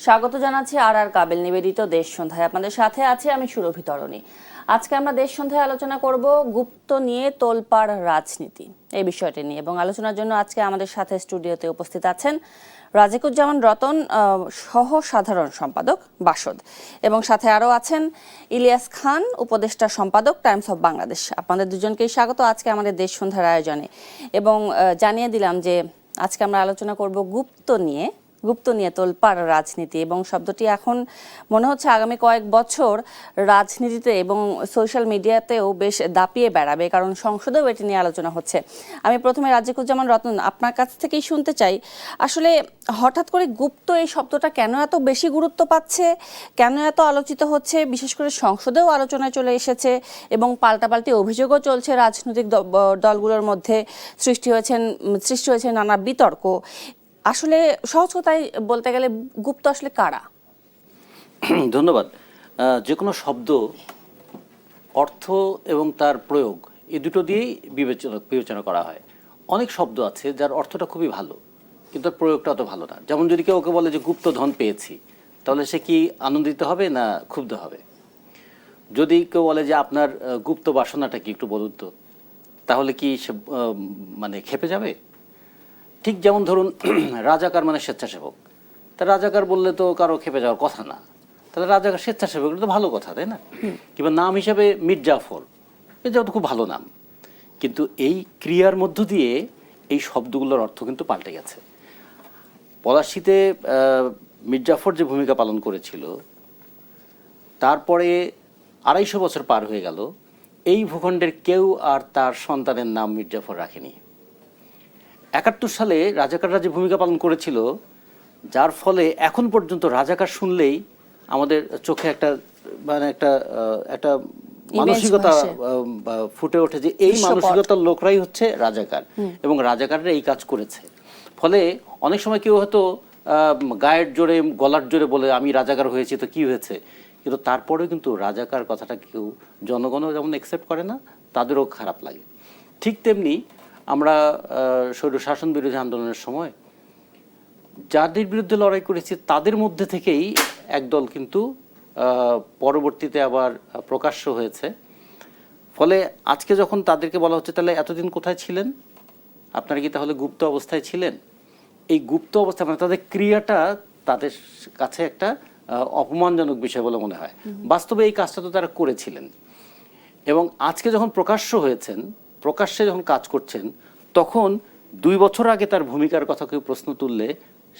স্বাগত জানাচ্ছি আর কাবিল নিবেদিত দেশ সন্ধ্যায়। আপনাদের সাথে আছি আমি সুরভি তরণী। আজকে আমরা দেশ সন্ধ্যায় আলোচনা করব গুপ্ত নিয়ে তোলপাড় রাজনীতি এই বিষয়টি নিয়ে, এবং আলোচনার জন্য আজকে আমাদের সাথে স্টুডিওতে উপস্থিত আছেন রাজিকুজ্জামান রতন, সহ সাধারণ সম্পাদক বাসদ, এবং সাথে আরও আছেন ইলিয়াস খান, উপদেষ্টা সম্পাদক টাইমস অফ বাংলাদেশ। আপনাদের দুজনকেই স্বাগত আজকে আমাদের দেশ সন্ধ্যার আয়োজনে। এবং জানিয়ে দিলাম যে আজকে আমরা আলোচনা করব গুপ্ত নিয়ে তোলপাড় রাজনীতি, এবং শব্দটি এখন মনে হচ্ছে আগামী কয়েক বছর রাজনীতিতে এবং সোশ্যাল মিডিয়াতেও বেশ দাপিয়ে বেড়াবে, কারণ সংসদেও এটি নিয়ে আলোচনা হচ্ছে। আমি প্রথমে রাজিকুজ্জামান রতন, আপনার কাছ থেকেই শুনতে চাই, আসলে হঠাৎ করে গুপ্ত এই শব্দটা কেন এত বেশি গুরুত্ব পাচ্ছে, কেন এত আলোচিত হচ্ছে, বিশেষ করে সংসদেও আলোচনায় চলে এসেছে, এবং পাল্টাপাল্টি অভিযোগও চলছে রাজনৈতিক দলগুলোর মধ্যে, সৃষ্টি হয়েছে নানা বিতর্ক। আসলে সহজ কথায় বলতে গেলে গুপ্ত আসলে কারা? ধন্যবাদ। যে কোনো শব্দ অর্থ এবং তার প্রয়োগ এই দুটো দিয়েই বিবেচনা করা হয়। অনেক শব্দ আছে যার অর্থটা খুবই ভালো কিন্তু তার প্রয়োগটা অত ভালো না। যেমন যদি কেউ ওকে বলে যে গুপ্ত ধন পেয়েছি, তাহলে সে কি আনন্দিত হবে না ক্ষুব্ধ হবে? যদি কেউ বলে যে আপনার গুপ্ত বাসনাটা কি একটু বলুন তো, তাহলে কি সে মানে ক্ষেপে যাবে? ঠিক যেমন ধরুন রাজাকার মানে স্বেচ্ছাসেবক, তা রাজাকার বললে তো কারো খেপে যাওয়ার কথা না। তাহলে রাজাকার স্বেচ্ছাসেবক, এটা তো ভালো কথা, তাই না? কিংবা নাম হিসাবে মীর জাফর, এটা তো খুব ভালো নাম, কিন্তু এই ক্রিয়ার মধ্য দিয়ে এই শব্দগুলোর অর্থ কিন্তু পাল্টে গেছে। পলাশীতে মীর জাফর যে ভূমিকা পালন করেছিল, তারপরে ২৫০ বছর পার হয়ে গেল, এই ভূখণ্ডের কেউ আর তার সন্তানের নাম মীর জাফর রাখেনি। ৭১ সালে রাজাকাররা যে ভূমিকা পালন করেছিল, যার ফলে এখন পর্যন্ত রাজাকার শুনলেই আমাদের চোখে একটা মানে একটা মানসিকতা ফুটে ওঠে যে এই মানসিকতার লোকরাই হচ্ছে রাজাকার, এবং রাজাকাররা এই কাজ করেছে। ফলে অনেক সময় কেউ হয়তো গায়ের জোরে গলার জোরে বলে আমি রাজাকার হয়েছি, তো কি হয়েছে, কিন্তু তারপরেও কিন্তু রাজাকার কথাটা কেউ জনগণও যেমন অ্যাকসেপ্ট করে না, তাদেরও খারাপ লাগে। ঠিক তেমনি আমরা স্বৈরশাসন বিরোধী আন্দোলনের সময় যাদের বিরুদ্ধে লড়াই করেছি তাদের মধ্যে থেকেই একদল কিন্তু পরবর্তীতে আবার প্রকাশ্য হয়েছে। ফলে আজকে যখন তাদেরকে বলা হচ্ছে তাহলে এতদিন কোথায় ছিলেন আপনারা, কি তাহলে গুপ্ত অবস্থায় ছিলেন? এই গুপ্ত অবস্থা মানে তাদের ক্রিয়াটা তাদের কাছে একটা অপমানজনক বিষয় বলে মনে হয়। বাস্তবে এই কাজটা তো তারা করেছিলেন, এবং আজকে যখন প্রকাশ্যে যখন কাজ করছেন, তখন ২ বছর আগে তার ভূমিকার কথা কেউ প্রশ্ন তুললে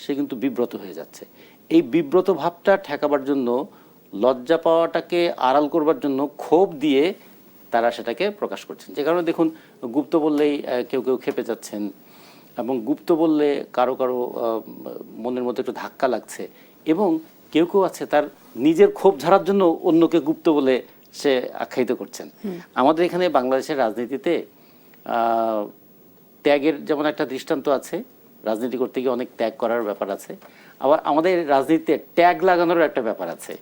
সে কিন্তু বিব্রত হয়ে যাচ্ছে। এই বিব্রত ভাবটা ঠেকাবার জন্য, লজ্জা পাওয়াটাকে আড়াল করবার জন্য ক্ষোভ দিয়ে তারা সেটাকে প্রকাশ করছেন। যে কারণে দেখুন, গুপ্ত বললেই কেউ কেউ ক্ষেপে যাচ্ছেন, এবং গুপ্ত বললে কারো মনের মধ্যে একটু ধাক্কা লাগছে, এবং কেউ কেউ আছে তার নিজের ক্ষোভ ঝাড়ার জন্য অন্যকে গুপ্ত বলে সে আখ্যায়িত করছেন। আমাদের এখানে বাংলাদেশের রাজনীতিতে ত্যাগের যেমন একটা দৃষ্টান্ত আছে, রাজনীতি করতে গিয়ে অনেক ত্যাগ করার ব্যাপার আছে, আবার আমাদের রাজনীতিতে ট্যাগ লাগানোর একটা ব্যাপার আছে,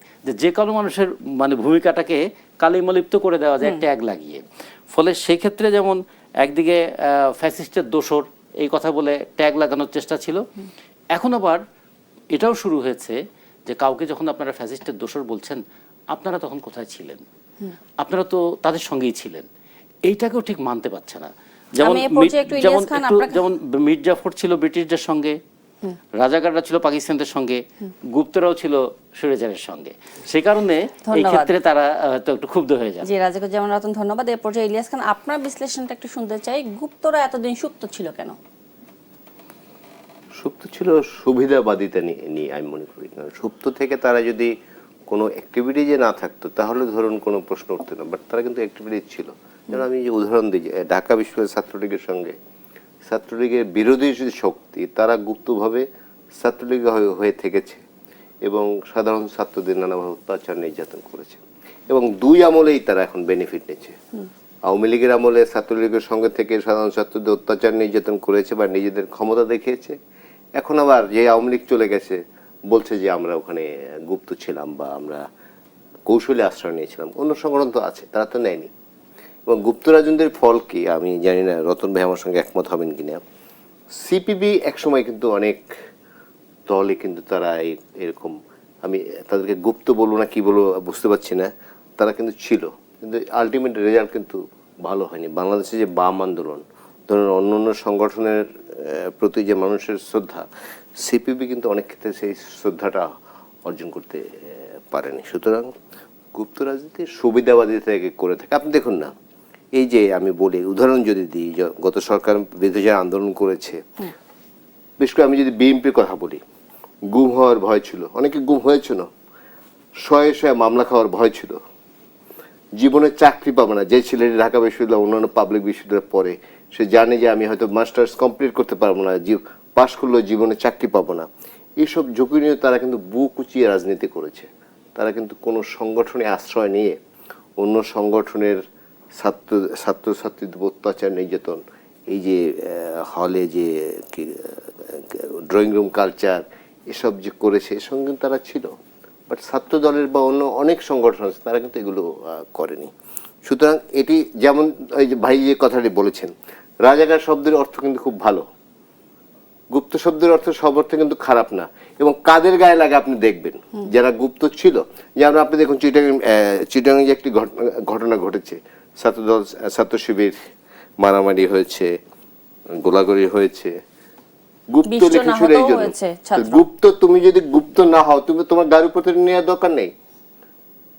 যে কোনো মানুষের মানে ভূমিকাটাকে কালিমালিপ্ত করে দেওয়া যায় ট্যাগ লাগিয়ে। ফলে সেই ক্ষেত্রে যেমন একদিকে ফ্যাসিস্টের দোসর এই কথা বলে ট্যাগ লাগানোর চেষ্টা ছিল, এখন আবার এটাও শুরু হয়েছে যে কাউকে যখন আপনারা ফ্যাসিস্টের দোসর বলছেন, আপনারা তখন কোথায় ছিলেন, আপনারা তো তাদের সঙ্গেই ছিলেন, এইটাকেও ঠিক মানতে পারছে না। যেমন মীর জাফর ছিল ব্রিটিশদের সঙ্গে, রাজাকাররা ছিল পাকিস্তানদের সঙ্গে, গুপ্তরাও ছিল স্বৈরাচারের সঙ্গে, সেই কারণে এই ক্ষেত্রে তারা হয়তো একটু ক্ষুব্ধ হয়ে যায়। জি, রাজিকুজ্জামান রতন, ধন্যবাদ। এর পর্যায়ে ইলিয়াস খান, আপনার বিশ্লেষণটা একটু শুনতে চাই। গুপ্তরা এতদিন সুপ্ত ছিল কেন? সুপ্ত ছিল সুবিধাবাদিতা নিয়ে আমি মনে করি। সুপ্ত থেকে তারা যদি কোনো অ্যাক্টিভিটি যে না থাকতো তাহলে ধরুন কোনো প্রশ্ন উঠতো না, বাট তারা কিন্তু অ্যাক্টিভিটি ছিল। যেমন আমি যে উদাহরণ দিই, ঢাকা বিশ্ববিদ্যালয়ের ছাত্রলীগের সঙ্গে ছাত্রলীগের বিরোধী যে শক্তি, তারা গুপ্তভাবে ছাত্রলীগ হয়ে থেকেছে এবং সাধারণ ছাত্রদের নানাভাবে অত্যাচার নির্যাতন করেছে, এবং দুই আমলেই তারা এখন বেনিফিট নিচ্ছে। আওয়ামী লীগের আমলে ছাত্রলীগের সঙ্গে থেকে সাধারণ ছাত্রদের অত্যাচার নির্যাতন করেছে বা নিজেদের ক্ষমতা দেখিয়েছে, এখন আবার যে আওয়ামী লীগ চলে গেছে বলছে যে আমরা ওখানে গুপ্ত ছিলাম বা আমরা কৌশলে আশ্রয় নিয়েছিলাম। অন্য সংগঠন তো আছে, তারা তো নেয়নি। এবং গুপ্ত রাজনীতির ফল কি আমি জানি না, রতন ভাই আমার সঙ্গে একমত হবেন কিনা। সিপিবি একসময় কিন্তু অনেক দলে কিন্তু তারা এরকম আমি তাদেরকে গুপ্ত বলবো না কি বলবো বুঝতে পারছি না, তারা কিন্তু ছিল, কিন্তু আলটিমেট রেজাল্ট কিন্তু ভালো হয়নি। বাংলাদেশে যে বাম আন্দোলন, ধরুন অন্য অন্য সংগঠনের প্রতি যে মানুষের শ্রদ্ধা, সিপিবি কিন্তু অনেক ক্ষেত্রে সেই শ্রদ্ধাটা অর্জন করতে পারেনি। সুতরাং গুপ্ত রাজনীতি সুবিধাবাদী থেকে করে থাকে। আপনি দেখুন না, এই যে আমি বলি উদাহরণ যদি দিই, গত সরকার বিরুদ্ধে যারা আন্দোলন করেছে, বিশেষ করে আমি যদি বিএনপির কথা বলি, গুম হওয়ার ভয় ছিল, অনেকে গুম হয়েছিল, শয়ে শয়ে মামলা খাওয়ার ভয় ছিল, জীবনে চাকরি পাবে না। যে ছেলেটি ঢাকা বিশ্ববিদ্যালয় অন্যান্য পাবলিক বিশ্ববিদ্যালয়ে পড়ে, সে জানে যে আমি হয়তো মাস্টার্স কমপ্লিট করতে পারবো না, পাশ করলেও জীবনে চাকরি পাবো না, এইসব ঝুঁকি নিয়ে তারা কিন্তু বুক উঁচিয়ে রাজনীতি করেছে। তারা কিন্তু কোনো সংগঠনে আশ্রয় নিয়ে অন্য সংগঠনের ছাত্রছাত্রীদের অত্যাচার, নির্যাতন, এই যে হলে যে ড্রয়িং রুম কালচার, এসব যে করেছে এর সঙ্গে তারা ছিল। বাট ছাত্র দলের বা অন্য অনেক সংগঠন আছে, তারা কিন্তু এগুলো করেনি। সুতরাং এটি যেমন এই যে ভাই যে কথাটি বলেছেন, রাজাকার শব্দের অর্থ কিন্তু খুব ভালো, গুপ্ত শব্দের অর্থ সব অর্থে কিন্তু খারাপ না, এবং কাদের গায়ে লাগে আপনি দেখবেন যারা গুপ্ত ছিল। যেমন আপনি দেখুন চিটাগাং যে একটি ঘটনা ঘটেছে, ছাত্রদল ছাত্র শিবির মারামারি হয়েছে, গোলাগুলি হয়েছে, গুপ্ত লিখেছিল এই জন্য। গুপ্ত, তুমি যদি গুপ্ত না হও, তুমি তোমার গাড়ির উপর নেওয়ার দরকার নেই,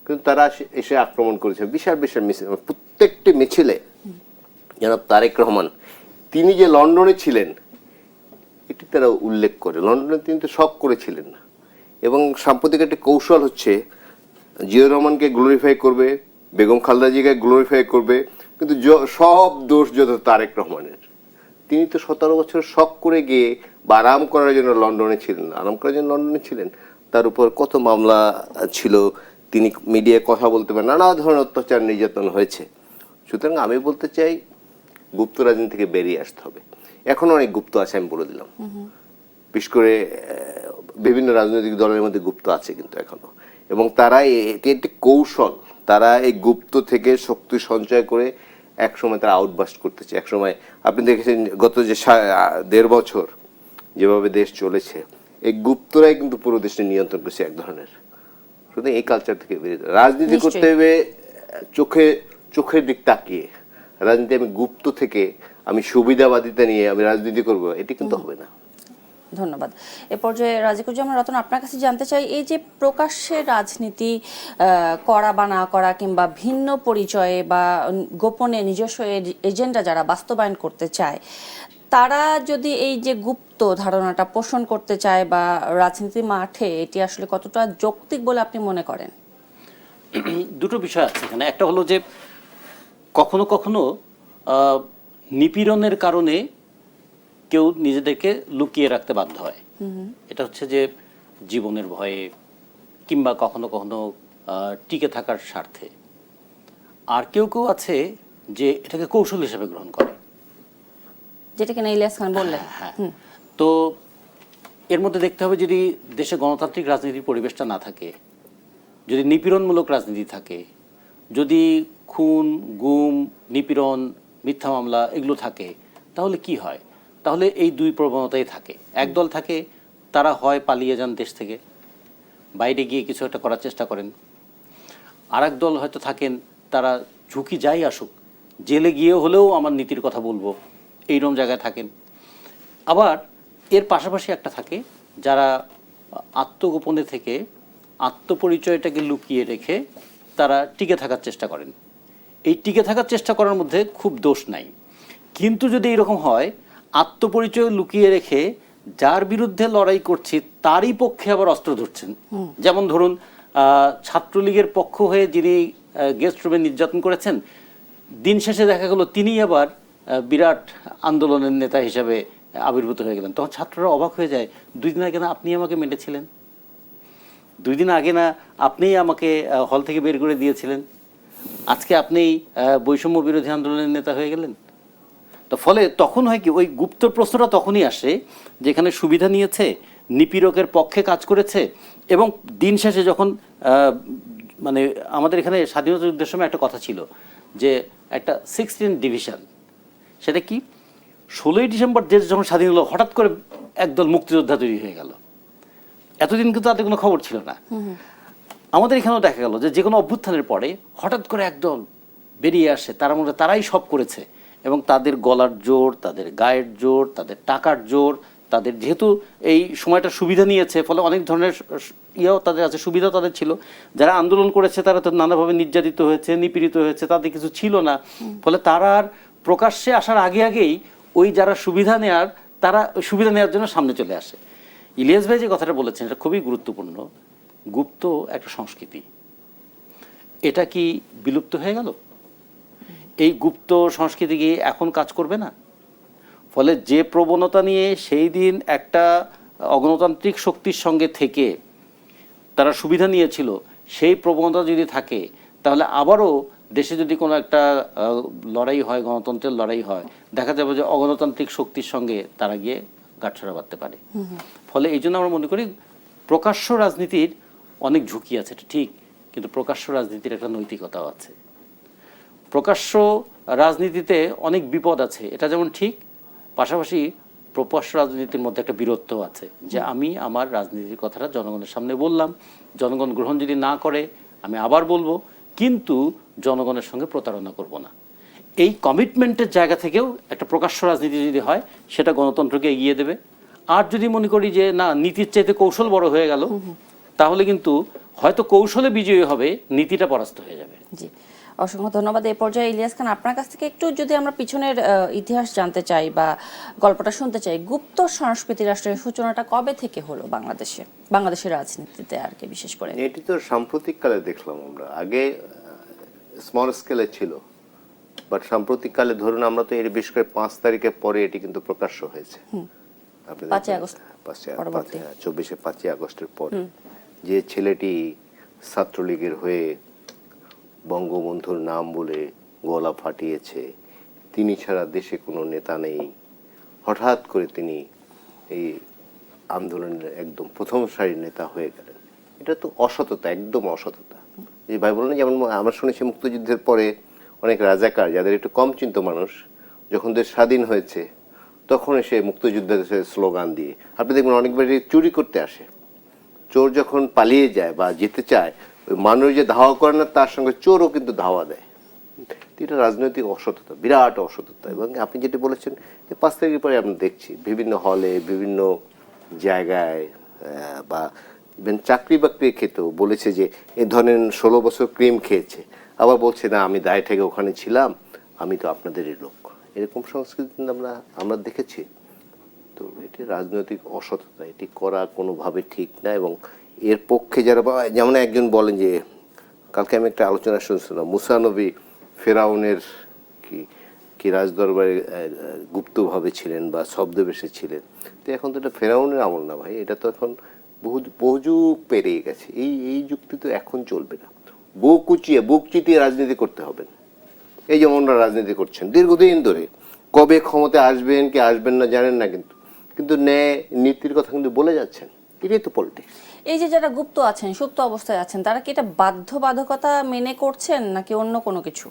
কিন্তু তারা এসে আক্রমণ করেছে বিশাল বিশাল মিছিল। প্রত্যেকটি মিছিলে জনাব তারেক রহমান তিনি যে লন্ডনে ছিলেন এটি তারা উল্লেখ করে। লন্ডনে তিনি তো শক করেছিলেন না। এবং সাম্প্রতিক একটি কৌশল হচ্ছে জিয়াউর রহমানকে গ্লোরিফাই করবে, বেগম খালেদা জিয়াকে গ্লোরিফাই করবে, কিন্তু সব দোষ যত তারেক রহমানের। তিনি তো 17 বছর শক করে গিয়ে বা আরাম করার জন্য লন্ডনে ছিলেন, আরাম করার জন্য লন্ডনে ছিলেন, তার উপর কত মামলা ছিল, তিনি মিডিয়ায় কথা বলতে পারেন, নানা ধরনের অত্যাচার নির্যাতন হয়েছে। সুতরাং আমি বলতে চাই গুপ্ত রাজনীতি থেকে বেরিয়ে আসতে হবে। এখনো অনেক গুপ্ত আছে, আমি বলে দিলাম, বিশেষ করে বিভিন্ন রাজনৈতিক দলের মধ্যে গুপ্ত আছে কিন্তু এখনো, এবং তারা এটি একটি কৌশল, তারা এই গুপ্ত থেকে শক্তি সঞ্চয় করে একসময় তারা আউটবাস্ট করতেছে। একসময় আপনি দেখেছেন গত যে 1.5 বছর যেভাবে দেশ চলেছে, এই গুপ্তরাই কিন্তু পুরো দেশে নিয়ন্ত্রণ করছে এক ধরনের। সুতরাং এই কালচার থেকে বেরিয়ে রাজনীতি করতে হবে চোখের দিক তাকিয়ে। রাজনীতি আমি গুপ্ত থেকে আমি সুবিধাবাদিতা নিয়ে আমি রাজনীতি করব, এটি কিন্তু হবে না। ধন্যবাদ। এ পর্যায়ে রাজিকুজ্জামান রতন, আপনার কাছে জানতে চাই, এই যে প্রকাশ্যে রাজনীতি করা বা না করা, কিংবা ভিন্ন পরিচয়ে বা গোপনে নিজস্ব এজেন্ডা যারা বাস্তবায়ন করতে চায়, তারা যদি এই যে গুপ্ত ধারণাটা পোষণ করতে চায় বা রাজনীতি মাঠে, এটি আসলে কতটা যৌক্তিক বলে আপনি মনে করেন? দুটো বিষয় আছে এখানে। একটা হলো যে কখনো কখনো নিপীড়নের কারণে কেউ নিজেদেরকে লুকিয়ে রাখতে বাধ্য হয়। এটা হচ্ছে যে জীবনের ভয়ে, কিংবা কখনো কখনো টিকে থাকার স্বার্থে। আর কেউ কেউ আছে যে এটাকে কৌশল হিসেবে গ্রহণ করে, যেটা কিনা ইলিয়াস খান বললেন। হ্যাঁ, তো এর মধ্যে দেখতে হবে, যদি দেশে গণতান্ত্রিক রাজনীতির পরিবেশটা না থাকে, যদি নিপীড়নমূলক রাজনীতি থাকে, যদি খুন, গুম, নিপীড়ন, মিথ্যা মামলা এগুলো থাকে, তাহলে কি হয়? তাহলে এই দুই প্রবণতাই থাকে। একদল থাকে, তারা হয় পালিয়ে যান দেশ থেকে, বাইরে গিয়ে কিছু একটা করার চেষ্টা করেন। আর এক দল হয়তো থাকেন, তারা ঝুঁকি যাই আসুক, জেলে গিয়ে হলেও আমার নীতির কথা বলবো, এইরকম জায়গায় থাকেন। আবার এর পাশাপাশি একটা থাকে, যারা আত্মগোপনে থেকে আত্মপরিচয়টাকে লুকিয়ে রেখে তারা টিকে থাকার চেষ্টা করেন। এই টিকে থাকার চেষ্টা করার মধ্যে খুব দোষ নাই, কিন্তু যদি এরকম হয় আত্মপরিচয় লুকিয়ে রেখে যার বিরুদ্ধে লড়াই করছি তারই পক্ষে আবার অস্ত্র ধরছেন, যেমন ধরুন ছাত্রলীগের পক্ষ হয়ে যিনি গেস্ট রুমে নির্যাতন করেছেন, দিন শেষে দেখা গেল তিনিই আবার বিরাট আন্দোলনের নেতা হিসাবে আবির্ভূত হয়ে গেলেন। তখন ছাত্ররা অবাক হয়ে যায়, 2 দিন আগে না আপনি আমাকে মেরেছিলেন, 2 দিন আগে না আপনিই আমাকে হল থেকে বের করে দিয়েছিলেন, আজকে আপনিই বৈষম্য বিরোধী আন্দোলনের নেতা হয়ে গেলেন। তো ফলে তখন হয় কি, ওই গুপ্ত প্রশ্নটা তখনই আসে যেখানে সুবিধা নিয়েছে, নিপীড়কের পক্ষে কাজ করেছে, এবং দিন শেষে যখন মানে আমাদের এখানে স্বাধীনতা যুদ্ধের সময় একটা কথা ছিল যে একটা 16 ডিভিশন, সেটা কি 16ই ডিসেম্বর দেশ যখন স্বাধীন হলো, হঠাৎ করে একদল মুক্তিযোদ্ধা তৈরি হয়ে গেল। এতদিন কিন্তু তাদের কোনো খবর ছিল না। আমাদের এখানেও দেখা গেল যে কোনো অভ্যুত্থানের পরে হঠাৎ করে একদল বেরিয়ে আসে, তার মধ্যে তারাই সব করেছে, এবং তাদের গলার জোর, তাদের গায়ের জোর, তাদের টাকার জোর, তাদের যেহেতু এই সময়টা সুবিধা নিয়েছে, ফলে অনেক ধরনের ইয়েও তাদের আছে, সুবিধা তাদের ছিল। যারা আন্দোলন করেছে তারা তো নানাভাবে নির্যাতিত হয়েছে, নিপীড়িত হয়েছে, তাদের কিছু ছিল না, ফলে তারা আর প্রকাশ্যে আসার আগেই ওই যারা সুবিধা নেয়ার, তারা সুবিধা নেওয়ার জন্য সামনে চলে আসে। ইলিয়াস ভাই যে কথাটা বলেছেন এটা খুবই গুরুত্বপূর্ণ। গুপ্ত একটা সংস্কৃতি, এটা কি বিলুপ্ত হয়ে গেল? এই গুপ্ত সংস্কৃতি কি এখন কাজ করবে না? ফলে যে প্রবণতা নিয়ে সেই দিন একটা অগণতান্ত্রিক শক্তির সঙ্গে থেকে তারা সুবিধা নিয়েছিল, সেই প্রবণতা যদি থাকে, তাহলে আবারও দেশে যদি কোনো একটা লড়াই হয়, গণতন্ত্রের লড়াই হয়, দেখা যাবে যে অগণতান্ত্রিক শক্তির সঙ্গে তারা গিয়ে গাঁটছড়া বাঁধতে পারে। ফলে এই জন্য আমরা মনে করি প্রকাশ্য রাজনীতির অনেক ঝুঁকি আছে, এটা ঠিক, কিন্তু প্রকাশ্য রাজনীতির একটা নৈতিকতাও আছে। প্রকাশ্য রাজনীতিতে অনেক বিপদ আছে, এটা যেমন ঠিক, পাশাপাশি প্রকাশ্য রাজনীতির মধ্যে একটা বীরত্ব আছে, যে আমি আমার রাজনীতির কথাটা জনগণের সামনে বললাম, জনগণ গ্রহণ যদি না করে আমি আবার বলবো, কিন্তু জনগণের সঙ্গে প্রতারণা করব না। এই কমিটমেন্টের জায়গা থেকেও একটা প্রকাশ্য রাজনীতি যদি হয়, সেটা গণতন্ত্রকে এগিয়ে দেবে। আর যদি মনে করি যে না, নীতির চাইতে কৌশল বড় হয়ে গেল, তাহলে কিন্তু হয়তো কৌশলে বিজয়ী হবে, নীতিটা পরাস্ত হয়ে যাবে। জি, অসংখ্য ধন্যবাদ। এই পর্যায়ে ইলিয়াস খান, আপনার কাছ থেকে একটু যদি আমরা পিছনের ইতিহাস জানতে চাই বা গল্পটা শুনতে চাই, গুপ্ত সংস্কৃতি রাষ্ট্রের সূচনাটা কবে থেকে হলো বাংলাদেশের রাজনীতিতে আর কি বিশেষ করে? এটি তো সাম্প্রতিক কালে দেখলাম আমরা, আগে স্মল স্কেলে ছিল, বাট সাম্প্রতিক কালে ধরুন আমরা তো এর বিশেষ করে 5 তারিখের পরে এটি কিন্তু প্রকাশ্য হয়েছে। 5ই আগস্ট 5ই আগস্টের পর যে ছেলেটি ছাত্রলীগের হয়ে বঙ্গবন্ধুর নাম বলে গলা ফাটিয়েছে, তিনি ছাড়া দেশে কোনো নেতা নেই, হঠাৎ করে তিনি এই আন্দোলনের একদম প্রথম সারির নেতা হয়ে গেলেন। এটা তো অসততা, একদম অসততা। যে ভাই বললেন, যেমন আমরা শুনেছি মুক্তিযুদ্ধের পরে অনেক রাজাকার, যাদের একটু কম চিন্ত মানুষ, যখন দেশ স্বাধীন হয়েছে তখন এসে মুক্তিযুদ্ধের স্লোগান দিয়ে, আপনি দেখবেন অনেকবারই চুরি করতে আসে, চোর যখন পালিয়ে যায় বা যেতে চায়, মানুষ যে ধাওয়া করে না, তার সঙ্গে চোরও কিন্তু ধাওয়া দেয়। এটা রাজনৈতিক অসততা, বিরাট অসততা। এবং আপনি যেটা বলেছেন, 5 তারিখের পরে আমরা দেখছি বিভিন্ন হলে, বিভিন্ন জায়গায়, বা ইভেন চাকরি বাকরির ক্ষেত্রেও বলেছে যে এ ধরনের 16 বছর ক্রিম খেয়েছে, আবার বলছে না আমি দায় থেকে ওখানে ছিলাম, আমি তো আপনাদেরই লোক। এরকম সংস্কৃতি আমরা দেখেছি। তো এটি রাজনৈতিক অসততা, এটি করা কোনোভাবে ঠিক না। এবং এর পক্ষে যারা, যেমন একজন বলেন যে, কালকে আমি একটা আলোচনা শুনছিলাম, মুসা নবী ফেরাউনের কি রাজদরবারে গুপ্তভাবে ছিলেন বা ছদ্মবেশে ছিলেন। তো এখন তো এটা ফেরাউনের আমল না ভাই, এটা তো এখন বহু যুগ পেরিয়ে গেছে। এই যুক্তি তো এখন চলবে না। বুক চিতিয়ে রাজনীতি করতে হবে না। এই যেমন ওনারা রাজনীতি করছেন দীর্ঘদিন ধরে, কবে ক্ষমতায় আসবেন কি আসবেন না জানেন না, কিন্তু ন্যায় নীতির কথা কিন্তু বলে যাচ্ছেন। এটাই তো পলিটিক্স। এই যে যারা গুপ্ত আছেন, সুপ্ত অবস্থায় আছেন, তারা কি এটা বাধ্যবাধকতা মেনে করছেন নাকি অন্য কোনো কিছু?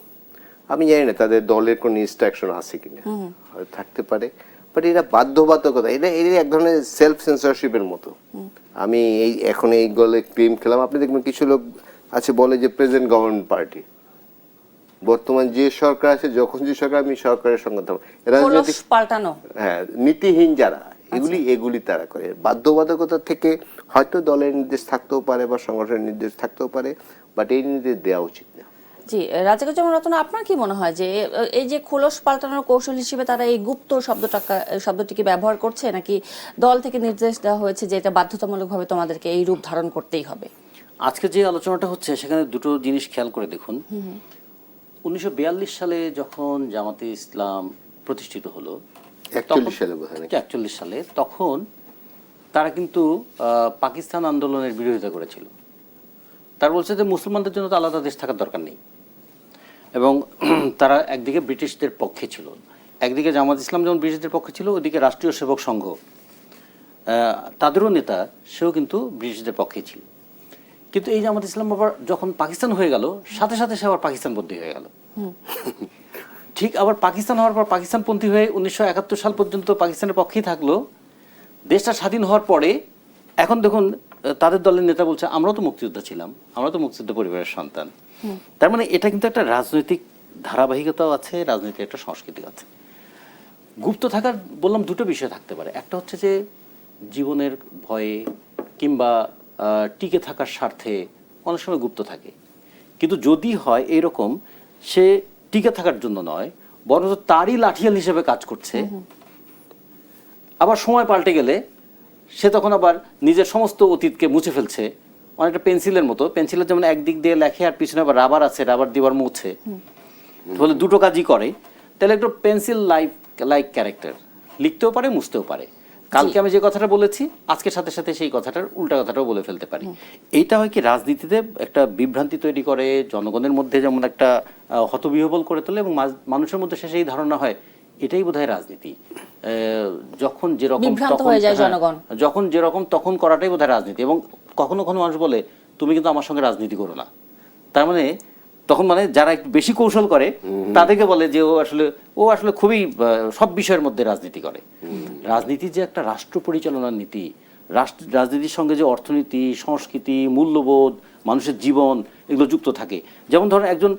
আমি জানি না তাদের দলের কোনো ইনস্ট্রাকশন আছে কিনা, হয়তো থাকতে পারে, বাট এটা বাধ্যবাধকতা, এটা এক ধরনের সেলফ সেন্সরশিপের মতো। আমি এখন এই গলে ক্রিম খেলাম, আপনি দেখবেন কিছু লোক আছে বলে যে প্রেজেন্ট গভর্নমেন্ট পার্টি, বর্তমান যে সরকার আছে, যখন যে সরকার, আমি সরকারের সঙ্গে রাজনৈতিক পাল্টানো, হ্যাঁ, নীতিহীন যারা, এগুলি তারা করে। বাধ্যবাধকতা থেকে হয়তো দলের নির্দেশ থাকতেও পারে বা সংগঠনের নির্দেশ থাকতেও পারে, বাট এই নির্দেশ দেওয়া উচিত না। জি, রাজাকারুজ্জামান রতন, আপনার কি মনে হয় যে এই যে খোলস পাল্টানোর কৌশল হিসেবে তারা এই গুপ্ত শব্দটিকে ব্যবহার করছে, নাকি দল থেকে নির্দেশ দেওয়া হয়েছে যে এটা বাধ্যতামূলকভাবে তোমাদেরকে এই রূপ ধারণ করতেই হবে? আজকে যে আলোচনাটা হচ্ছে সেখানে দুটো জিনিস খেয়াল করে দেখুন। 1942 সালে যখন জামাতে ইসলাম প্রতিষ্ঠিত হলো, 41 সালে, তখন তারা কিন্তু পাকিস্তান আন্দোলনের বিরোধিতা করেছিল। তারা বলছে যে মুসলমানদের জন্য তো আলাদা দেশ থাকার দরকার নেই, এবং তারা একদিকে ব্রিটিশদের পক্ষে ছিল, একদিকে জামাত ইসলাম যেমন ব্রিটিশদের পক্ষে ছিল, ওইদিকে রাষ্ট্রীয় সেবক সংঘ, তাদেরও নেতা, সেও কিন্তু ব্রিটিশদের পক্ষে ছিল। কিন্তু এই জামাত ইসলাম আবার যখন পাকিস্তান হয়ে গেল, সাথে সাথে সে আবার পাকিস্তানপন্থী হয়ে গেল। ঠিক আবার পাকিস্তান হওয়ার পর পাকিস্তানপন্থী হয়ে 1971 সাল পর্যন্ত পাকিস্তানের পক্ষেই থাকলো। দেশটা স্বাধীন হওয়ার পরে এখন দেখুন তাদের দলের নেতা বলছে আমরাও তো মুক্তিযোদ্ধা ছিলাম, আমরা তো মুক্তিযোদ্ধা পরিবারের সন্তান। তার মানে এটা কিন্তু একটা রাজনৈতিক ধারাবাহিকতাও আছে, রাজনৈতিক একটা সংস্কৃতি আছে। গুপ্ত থাকার বললাম দুটো বিষয় থাকতে পারে, একটা হচ্ছে যে জীবনের ভয়ে কিংবা টিকে থাকার স্বার্থে অনেক সময় গুপ্ত থাকে, কিন্তু যদি হয় এইরকম সে টিকে থাকার জন্য নয় বরং তারই লাঠিয়াল হিসেবে কাজ করছে, আবার সময় পাল্টে গেলে সে তখন আবার নিজের সমস্ত অতীতকে মুছে ফেলছে, অনেকটা পেন্সিলের মতো। পেন্সিলের যেমন একদিক দিয়ে লেখে আর পিছনে আবার রাবার আছে, রাবার দিবার মুছে, তাহলে দুটো কাজই করে। তাহলে একটু পেন্সিল লাইক ক্যারেক্টার, লিখতেও পারে মুছতেও পারে। কালকে আমি যে কথাটা বলেছি আজকের সাথে সাথে সেই কথাটার উল্টা কথাটাও বলে ফেলতে পারি। এইটা হয় কি রাজনীতিতে একটা বিভ্রান্তি তৈরি করে, জনগণের মধ্যে যেমন একটা হতবিহ্বল করে তোলে এবং মানুষের মধ্যে শেষে এই ধারণা হয় এটাই বোধহয় রাজনীতি। যখন যেরকম বিভ্রান্ত হয়ে যায় জনগণ, যখন যেরকম তখন করাটাই বোধহয় রাজনীতি। এবং কখনো কখনো মানুষ বলে তুমি কিন্তু আমার সঙ্গে রাজনীতি করো না, তার মানে তখন মানে যারা একটু বেশি কৌশল করে তাদেরকে বলে যে ও আসলে খুবই সব বিষয়ের মধ্যে রাজনীতি করে। রাজনীতি যে একটা রাষ্ট্র পরিচালনার নীতি, রাজনীতির সঙ্গে যে অর্থনীতি, সংস্কৃতি, মূল্যবোধ, মানুষের জীবন এগুলো যুক্ত থাকে। যেমন ধরেন একজন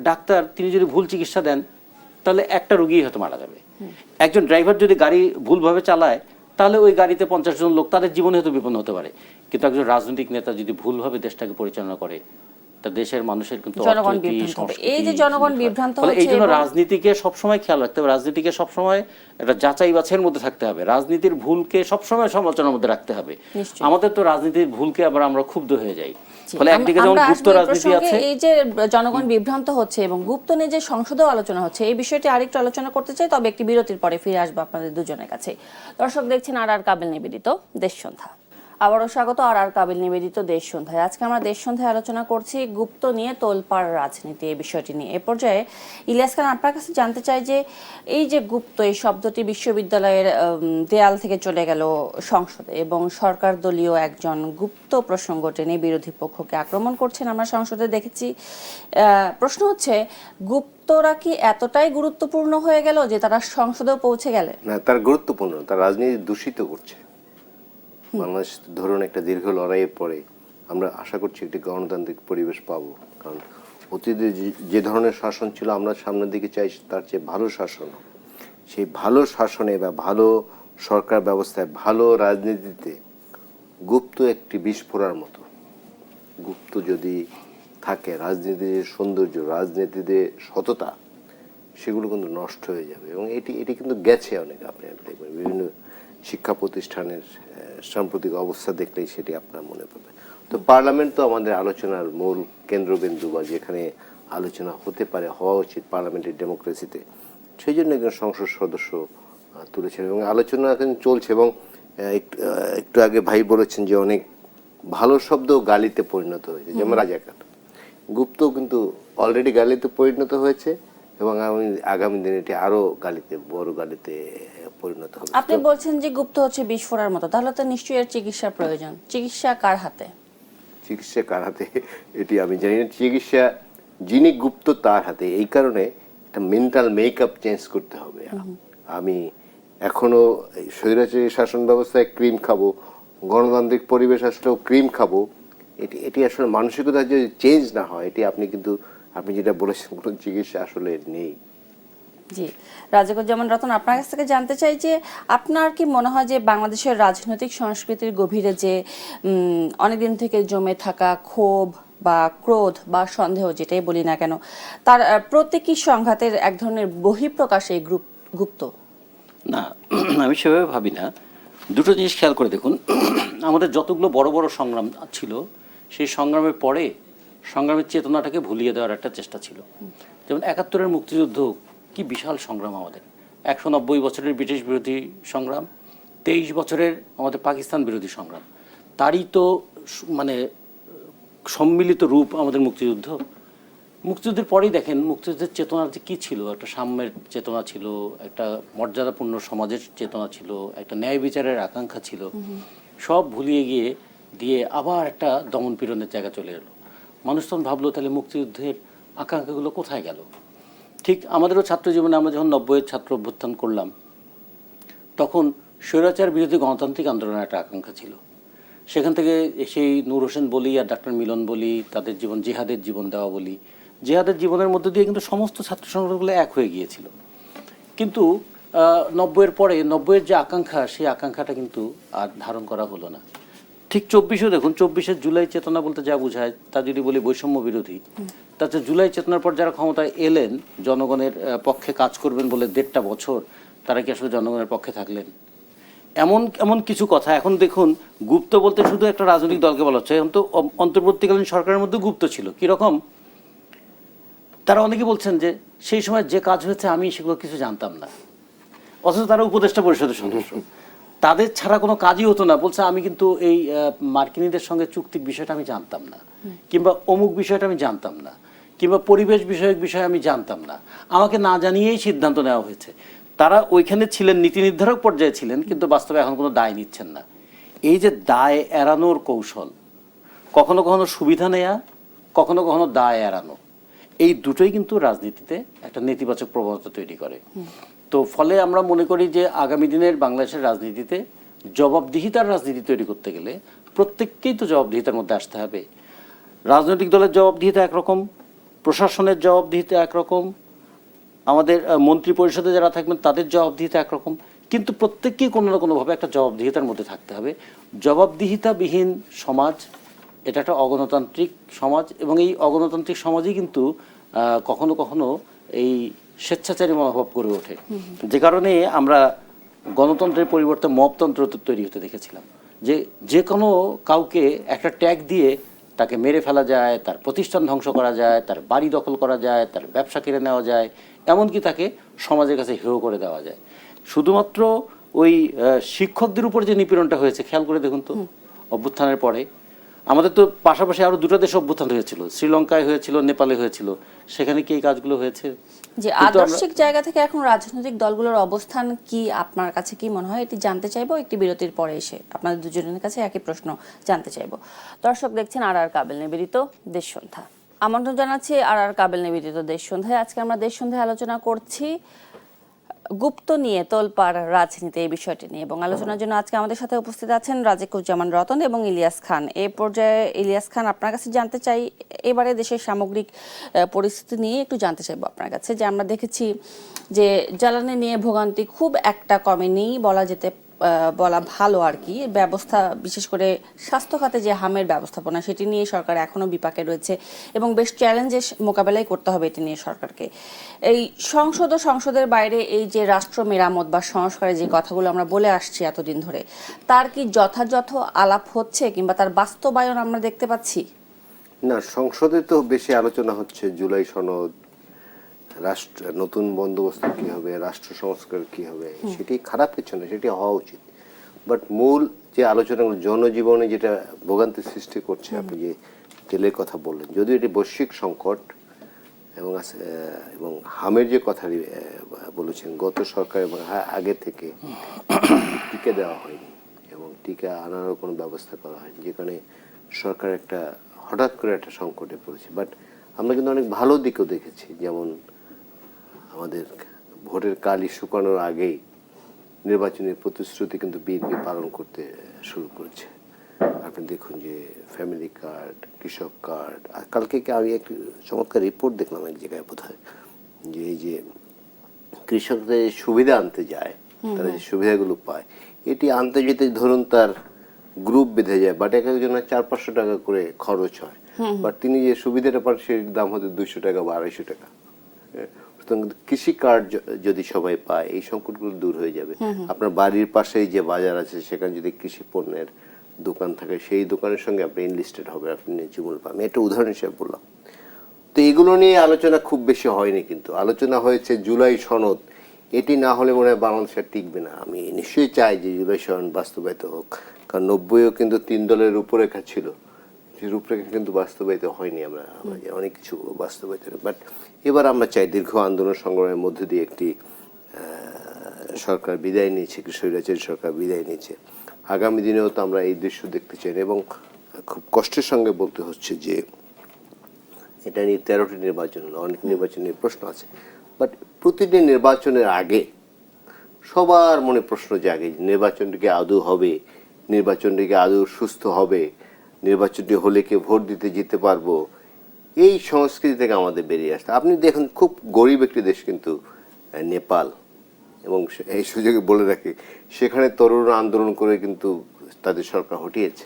ডাক্তার তিনি যদি ভুল চিকিৎসা দেন তাহলে একটা রোগী হয়তো মারা যাবে। একজন ড্রাইভার যদি গাড়ি ভুলভাবে চালায় তাহলে ওই গাড়িতে 50 জন লোক তাদের জীবনে হয়তো বিপন্ন হতে পারে। কিন্তু একজন রাজনৈতিক নেতা যদি ভুলভাবে দেশটাকে পরিচালনা করে তা দেশের মানুষের কিন্তু এই যে জনগণ বিভ্রান্ত হচ্ছে, এই জন্য রাজনীতিকে সবসময় খেয়াল রাখতে হবে, রাজনীতিকে সবসময় একটা যাচাই বাছাইয়ের মধ্যে থাকতে হবে, রাজনীতির ভুলকে সবসময় সমালোচনার মধ্যে রাখতে হবে। আমাদের তো রাজনীতির ভুলকে আবার আমরা ক্ষুব্ধ হয়ে যাই। ফলে একদিকে যেমন গুপ্ত রাজনীতি আছে, এই যে জনগণ বিভ্রান্ত হচ্ছে এবং গুপ্ত নিয়ে যে সংসদেও আলোচনা হচ্ছে, এই বিষয়টি আরেকটু আলোচনা করতে চাই, তবে একটি বিরতির পরে ফিরে আসবো আপনাদের দুজনের কাছে। দর্শক দেখছেন আর কাবিল নিবেদিত দেশ সন্ধ্যা। আবারও স্বাগত আর কাবিল নিবেদিত দেশ সন্ধ্যায়। আজকে আমরা দেশ সন্ধ্যায় আলোচনা করছি গুপ্ত নিয়ে তোলপাড় রাজনীতি, এই বিষয়টি নিয়ে। এ পর্যায়ে ইলিয়াস খান, আপনার কাছে জানতে চাই যে এই যে গুপ্ত, এই শব্দটি বিশ্ববিদ্যালয়ের দেয়াল থেকে চলে গেল সংসদে এবং সরকার দলীয় একজন গুপ্ত প্রসঙ্গ টেনে বিরোধী পক্ষকে আক্রমণ করছেন, আমরা সংসদে দেখেছি। প্রশ্ন হচ্ছে, গুপ্তরা কি এতটাই গুরুত্বপূর্ণ হয়ে গেল যে তারা সংসদেও পৌঁছে গেলে? না, তার গুরুত্বপূর্ণ, তার রাজনীতি দূষিত করছে। বাংলাদেশ ধরুন একটা দীর্ঘ লড়াইয়ের পরে আমরা আশা করছি একটি গণতান্ত্রিক পরিবেশ পাবো, কারণ অতীতে যে ধরনের শাসন ছিল আমরা সামনের দিকে চাই তার চেয়ে ভালো শাসন। সেই ভালো শাসনে বা ভালো সরকার ব্যবস্থায়, ভালো রাজনীতিতে গুপ্ত একটি বিস্ফোরার মতো। গুপ্ত যদি থাকে, রাজনীতির সৌন্দর্য, রাজনীতিতে সততা, সেগুলো কিন্তু নষ্ট হয়ে যাবে। এবং এটি কিন্তু গেছে অনেক, আপনি দেখবেন বিভিন্ন শিক্ষা প্রতিষ্ঠানের সাম্প্রতিক অবস্থা দেখলেই সেটি আপনার মনে পড়বে। তো পার্লামেন্ট তো আমাদের আলোচনার মূল কেন্দ্রবিন্দু, বা যেখানে আলোচনা হতে পারে, হওয়া উচিত পার্লামেন্টের ডেমোক্রেসিতে। সেই জন্য একজন সংসদ সদস্য তুলেছেন এবং আলোচনা এখন চলছে। এবং একটু আগে ভাই বলেছেন যে অনেক ভালো শব্দ গালিতে পরিণত হয়েছে, যেমন রাজাকার। গুপ্ত কিন্তু অলরেডি গালিতে পরিণত হয়েছে এবং আগামী দিনে এটি আরো গালিতে, বড় গালিতে পরিণত হবে। আপনি বলছেন যে গুপ্ত হচ্ছে বিস্ফোরার মতো, তাহলে তো নিশ্চয়ই এর চিকিৎসার প্রয়োজন। চিকিৎসা কার হাতে? চিকিৎসা কার হাতে এটি আমি জানি না। চিকিৎসা যিনি গুপ্ত তার হাতে। এই কারণে একটা মেন্টাল মেকআপ চেঞ্জ করতে হবে। আমি এখনো স্বৈরাচারী শাসন ব্যবস্থায় ক্রিম খাবো, গণতান্ত্রিক পরিবেশ আসলেও ক্রিম খাবো, এটি আসলে মানসিকতা যদি চেঞ্জ না হয়, এটি আপনি যেটা বলেছেন কোনো চিকিৎসা আসলে নেই। জি, রাজাকুজ্জামান রতন, আপনার কাছ থেকে জানতে চাই যে আপনার কি মনে হয় যে বাংলাদেশের রাজনৈতিক সংস্কৃতির গভীরে যে অনেকদিন থেকে জমে থাকা ক্ষোভ বা ক্রোধ বা সন্দেহ, যেটাই বলি না কেন, তার প্রতীকী সংঘাতের এক ধরনের বহিঃপ্রকাশ এই গুপ্ত? না, আমি সেভাবে ভাবি না। দুটো জিনিস খেয়াল করে দেখুন, আমাদের যতগুলো বড় বড় সংগ্রাম ছিল, সেই সংগ্রামের পরে সংগ্রামের চেতনাটাকে ভুলিয়ে দেওয়ার একটা চেষ্টা ছিল। যেমন ৭১-এর মুক্তিযুদ্ধ কি বিশাল সংগ্রাম আমাদের, ১৯০ বছরের ব্রিটিশ বিরোধী সংগ্রাম, ২৩ বছরের আমাদের পাকিস্তান বিরোধী সংগ্রাম, তারই তো মানে সম্মিলিত রূপ আমাদের মুক্তিযুদ্ধ। মুক্তিযুদ্ধের পরেই দেখেন মুক্তিযুদ্ধের চেতনা যে কী ছিল, একটা সাম্যের চেতনা ছিল, একটা মর্যাদাপূর্ণ সমাজের চেতনা ছিল, একটা ন্যায় বিচারের আকাঙ্ক্ষা ছিল, সব ভুলিয়ে গিয়ে দিয়ে আবার একটা দমন পীড়নের জায়গা চলে এলো। মানুষ তখন ভাবলো তাহলে মুক্তিযুদ্ধের আকাঙ্ক্ষাগুলো কোথায় গেল। ঠিক আমাদেরও ছাত্র জীবনে আমরা যখন ৯০-এর ছাত্র অভ্যুত্থান করলাম, তখন স্বৈরাচার বিরোধী গণতান্ত্রিক আন্দোলনের একটা আকাঙ্ক্ষা ছিল। সেখান থেকে সেই নূর হোসেন বলি আর ডাক্তার মিলন বলি, তাদের জীবন জিহাদের জীবন দেওয়া বলি, জিহাদের জীবনের মধ্যে দিয়ে কিন্তু সমস্ত ছাত্র সংগঠনগুলো এক হয়ে গিয়েছিল। কিন্তু 90-এর পরে 90-এর যে আকাঙ্ক্ষা, সেই আকাঙ্ক্ষাটা কিন্তু আর ধারণ করা হলো না। ঠিক 24-এও দেখুন, 24-এর জুলাই চেতনা বলতে যা বোঝায়, তা যদি বলি বৈষম্য বিরোধী, তাতে জুলাই চেতনার পর যারা ক্ষমতায় এলেন, জনগণের পক্ষে কাজ করবেন বলে 1.5 বছর, তারা কি আসলে জনগণের পক্ষে থাকলেন? এমন এমন কিছু কথা এখন দেখুন, গুপ্ত বলতে শুধু একটা রাজনৈতিক দলকে বলা হচ্ছে। এখন তো অন্তর্বর্তীকালীন সরকারের মধ্যে গুপ্ত ছিল। কীরকম? তারা অনেকে বলছেন যে সেই সময় যে কাজ হয়েছে আমি সেগুলো কিছু জানতাম না, অথচ তারা উপদেষ্টা পরিষদের সদস্য। তাদের ছাড়া কোনো কাজই হতো না। বলছে আমি কিন্তু এই মার্কিনীদের সঙ্গে চুক্তির বিষয়টা আমি জানতাম না, কিংবা অমুক বিষয়টা আমি জানতাম না, কিংবা পরিবেশ বিষয়ক বিষয় আমি জানতাম না, আমাকে না জানিয়েই সিদ্ধান্ত নেওয়া হয়েছে। তারা ওইখানে ছিলেন, নীতি নির্ধারক পর্যায়ে ছিলেন, কিন্তু বাস্তবে এখন কোনো দায় নিচ্ছেন না। এই যে দায় এড়ানোর কৌশল, কখনো কখনো সুবিধা নেয়া, কখনো কখনো দায় এড়ানো, এই দুটোই কিন্তু রাজনীতিতে একটা নেতিবাচক প্রবণতা তৈরি করে। তো ফলে আমরা মনে করি যে আগামী দিনের বাংলাদেশের রাজনীতিতে জবাবদিহিতার রাজনীতি তৈরি করতে গেলে প্রত্যেককেই তো জবাবদিহিতার মধ্যে আসতে হবে। রাজনৈতিক দলের জবাবদিহিতা একরকম, প্রশাসনের জবাবদিহিতা একরকম, আমাদের মন্ত্রী পরিষদে যারা থাকবেন তাদের জবাবদিহিতা একরকম, কিন্তু প্রত্যেককেই কোনো না কোনোভাবে একটা জবাবদিহিতার মধ্যে থাকতে হবে। জবাবদিহিতাবিহীন সমাজ এটা একটা অগণতান্ত্রিক সমাজ, এবং এই অগণতান্ত্রিক সমাজই কিন্তু কখনো কখনো এই স্বেচ্ছাচারী মনোভাব গড়ে ওঠে, যে কারণে আমরা গণতন্ত্রের পরিবর্তে মবতন্ত্র তৈরি হতে দেখেছিলাম। যে কোনো কাউকে একটা ট্যাগ দিয়ে তাকে মেরে ফেলা যায়, তার প্রতিষ্ঠান ধ্বংস করা যায়, তার বাড়ি দখল করা যায়, তার ব্যবসা কেড়ে নেওয়া যায়, এমনকি তাকে সমাজের কাছে হেয় করে দেওয়া যায়। শুধুমাত্র ওই শিক্ষকদের উপর যে নিপীড়নটা হয়েছে, খেয়াল করে দেখুন তো, অভ্যুত্থানের পরে আমাদের তো পাশাপাশি আরো 2টা দেশে অভ্যুত্থান হয়েছিল, শ্রীলঙ্কায় হয়েছিল, নেপালে হয়েছিল। সেখানে কি এই কাজগুলো হয়েছে? যে আদর্শিক জায়গা থেকে এখন রাজনৈতিক দলগুলোর অবস্থান কি আপনার কাছে কি মনে হয়, এটি জানতে চাইবো একটি বিরতির পরে এসে। আপনাদের দুজনের কাছে একই প্রশ্ন জানতে চাইবো। দর্শক দেখছেন আর কাবেল নিবেদিত দেশ সন্ধ্যা। আমন্ত্রণ জানাচ্ছি আর কাবেল নিবেদিত দেশ সন্ধ্যায়। আজকে আমরা দেশ সন্ধ্যায় আলোচনা করছি গুপ্ত নিয়ে তোলপাড় রাজনীতি, এই বিষয়টি নিয়ে, এবং আলোচনার জন্য আজকে আমাদের সাথে উপস্থিত আছেন রাজিকুজ্জামান রতন এবং ইলিয়াস খান। এই পর্যায়ে ইলিয়াস খান, আপনার কাছে জানতে চাই, এবারে দেশের সামগ্রিক পরিস্থিতি নিয়ে একটু জানতে চাইবো আপনার কাছে, যে আমরা দেখেছি যে জ্বালানি নিয়ে ভোগান্তি খুব একটা কমেনি বলা ভালো আর কি। ব্যবস্থা, বিশেষ করে স্বাস্থ্য খাতে যে হামের ব্যবস্থাপনা, সেটি নিয়ে সরকার এখনো বিপাকে রয়েছে এবং বেশ চ্যালেঞ্জের মোকাবেলাই করতে হবে এটি নিয়ে সরকারকে। এই সংসদের বাইরে এই যে রাষ্ট্র মেরামত বা সংস্কারের যে কথাগুলো আমরা বলে আসছি এতদিন ধরে, তার কি যথাযথ আলাপ হচ্ছে কিংবা তার বাস্তবায়ন আমরা দেখতে পাচ্ছি? না, সংসদে তো বেশি আলোচনা হচ্ছে জুলাই সনদ, রাষ্ট্র নতুন বন্দোবস্ত কি হবে, রাষ্ট্র সংস্কার কি হবে, সেটি খারাপ কিছু না, সেটি হওয়া উচিত। বাট মূল যে আলোচনাগুলো জনজীবনে যেটা ভোগান্তি সৃষ্টি করছে, আপনি যে তেলের কথা বললেন, যদিও এটি বৈশ্বিক সংকট এবং হামের যে কথা বলেছেন, গত সরকার এবং আগে থেকে টিকা দেওয়া হয়নি এবং টিকা আনারও কোনো ব্যবস্থা করা হয়নি, যেখানে সরকার একটা হঠাৎ করে একটা সংকটে পড়েছে। বাট আমরা কিন্তু অনেক ভালো দিকও দেখেছি, যেমন আমাদের ভোটের কালি শুকানোর আগেই নির্বাচনী প্রতিশ্রুতি কিন্তু বিএনপি পালন করতে শুরু করেছে। আপনি দেখুন যে ফ্যামিলি কার্ড, কৃষক কার্ড, আর কালকে আমি একটি চমৎকার রিপোর্ট দেখলাম এক জায়গায় বোধহয়, যে এই যে কৃষকদের সুবিধা আনতে যায়, তারা যে সুবিধাগুলো পায়, এটি আনতে যেতে ধরুন তার গ্রুপ বেঁধে যায়, বাট এক একজনের 400-500 টাকা করে খরচ হয়, বাট তিনি যে সুবিধাটা পান সের দাম হয়তো 200 টাকা বা 250 টাকা। কৃষি কার্ড যদি সবাই পায়, এই সংকটগুলো দূর হয়ে যাবে। আপনার বাড়ির পাশেই যে বাজার আছে, সেখানে যদি কৃষি পণ্যের দোকান থাকে, সেই দোকানের সঙ্গে আপনি ইনলিস্টেড হবে, আপনি জীবন পাবেন। এটা উদাহরণ হিসেবে বললাম। তো এগুলো নিয়ে আলোচনা খুব বেশি হয়নি, কিন্তু আলোচনা হয়েছে জুলাই সনদ। এটি না হলে মনে হয় বাংলাদেশ আর টিকবে না। আমি নিশ্চয়ই চাই যে জুলাই সনদ বাস্তবায়িত হোক, কারণ 90-ও কিন্তু 3 দলের রূপরেখা ছিল, যে রূপরেখা কিন্তু বাস্তবায়িত হয়নি। আমরা অনেক কিছু বাস্তবায়িত, বাট এবার আমরা চাই দীর্ঘ আন্দোলন সংগ্রামের মধ্যে দিয়ে একটি সরকার বিদায় নিয়েছে, স্বৈরাচারী সরকার বিদায় নিয়েছে। আগামী দিনেও তো আমরা এই দৃশ্য দেখতে চাই, এবং খুব কষ্টের সঙ্গে বলতে হচ্ছে যে এটা নিয়ে 13টি নির্বাচন হলো, অনেক নির্বাচনের প্রশ্ন আছে। বাট প্রতিটি নির্বাচনের আগে সবার মনে প্রশ্ন জাগে, নির্বাচনটিকে আদৌ হবে, নির্বাচনটিকে আদৌ সুস্থ হবে, নির্বাচনটি হলে কে ভোট দিতে যেতে পারবো, এই সংস্কৃতি থেকে আমাদের বেরিয়ে আসতে। আপনি দেখুন খুব গরিব একটি দেশ কিন্তু নেপাল, এবং এই সুযোগে বলে রাখি সেখানে তরুণ আন্দোলন করে কিন্তু তাদের সরকার হটিয়েছে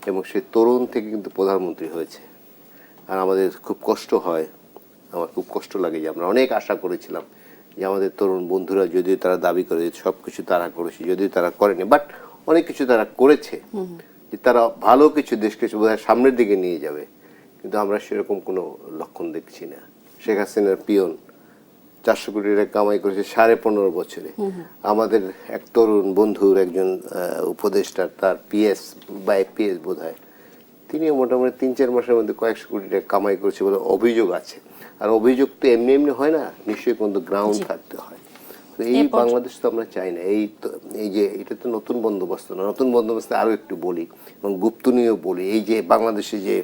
এবং সে তরুণ থেকে কিন্তু প্রধানমন্ত্রী হয়েছে। আর আমাদের খুব কষ্ট হয়, আমার খুব কষ্ট লাগে যে আমরা অনেক আশা করেছিলাম যে আমাদের তরুণ বন্ধুরা, যদিও তারা দাবি করে সব কিছু তারা করেছে, যদিও তারা করেনি, বাট অনেক কিছু তারা করেছে, যে তারা ভালো কিছু দেশকে বোধহয় সামনের দিকে নিয়ে যাবে, কিন্তু আমরা সেরকম কোনো লক্ষণ দেখছি না। শেখ হাসিনার পিয়ন 400 কোটি টাকা কামাই করেছে 15.5 বছরে। আমাদের এক তরুণ বন্ধুর একজন উপদেষ্টা, তার পিএস বা পিএস বোধ হয়, তিনিও মোটামুটি 3-4 মাসের মধ্যে কয়েকশো কোটি টাকা কামাই করেছে বলে অভিযোগ আছে। আর অভিযোগ তো এমনি এমনি হয় না, নিশ্চয়ই কিন্তু গ্রাউন্ড থাকতে হয়। তো এই বাংলাদেশ তো আমরা চাই না। এই যে এটা তো নতুন বন্দোবস্ত না, নতুন বন্দোবস্তে আরো একটু বলি এবং গুপ্ত নিয়েও বলি, এই যে বাংলাদেশে যে